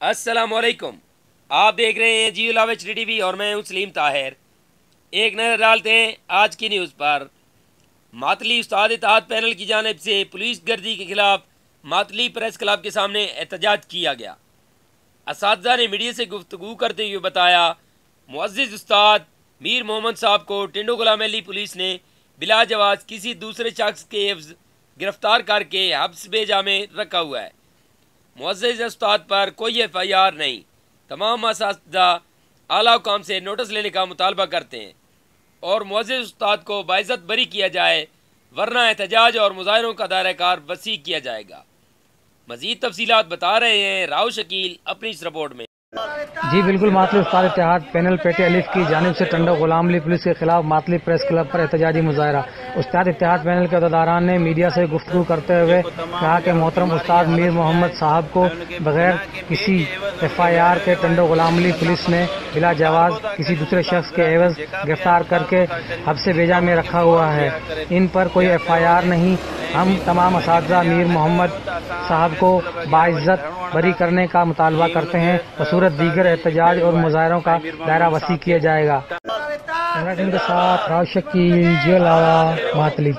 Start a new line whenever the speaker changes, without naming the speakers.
अस्सलाम वालेकुम। आप देख रहे हैं जियो लाव HD TV और मैं हूं सलीम ताहिर। एक नज़र डालते हैं आज की न्यूज़ पर। मातली उस्ताद इत्तेहाद पैनल की जानिब से पुलिस गर्दी के खिलाफ मातली प्रेस क्लब के सामने एहतजाज किया गया। असातिज़ा ने मीडिया से गुफ्तगू करते हुए बताया, मुअज़्ज़िज़ उस्ताद मीर मोहम्मद साहब को टिंडो गुलाम अली पुलिस ने बिला जवाज़ किसी दूसरे शख्स के एवज़ गिरफ्तार करके हब्स बेजा में रखा हुआ है। मुअज़्ज़िज़ उस्ताद पर कोई FIR नहीं। तमाम असातिज़ा आला हुकाम से नोटिस लेने का मुतालबा करते हैं और मुअज़्ज़िज़ उस्ताद को बाइज़्ज़त बरी किया जाए, वरना एहतजाज और मुज़ाहरों का दायरा कार वसी किया जाएगा। मज़ीद तफसीलात बता रहे हैं राव शकील अपनी इस रिपोर्ट में।
जी बिल्कुल, मातली उस्ताद इत्तेहाद पैनल पेटे अलिफ की जानिब से टंडो गुलाम अली पुलिस के खिलाफ मातली प्रेस क्लब पर एहतजाजी मुजाहरा। उस्ताद इत्तेहाद पैनल के अहदेदारान ने मीडिया से गुफ्तगू करते हुए कहा कि मोहतरम उस्ताद मीर मोहम्मद साहब को बगैर किसी FIR के टंडो गुलाम अली पुलिस ने बिला जवाज़ किसी दूसरे शख्स के एवज गिरफ्तार करके हब्स बेजा में रखा हुआ है। इन पर कोई FIR नहीं। हम तमाम असातिज़ा मीर मोहम्मद साहब को बाइज़्ज़त बरी करने का मुतालबा करते हैं, बसूरत दीगर एहतजाज और मुजाहरों का दायरा वसी किया जाएगा। के साथ राव शकील, जियो लावा, मातली।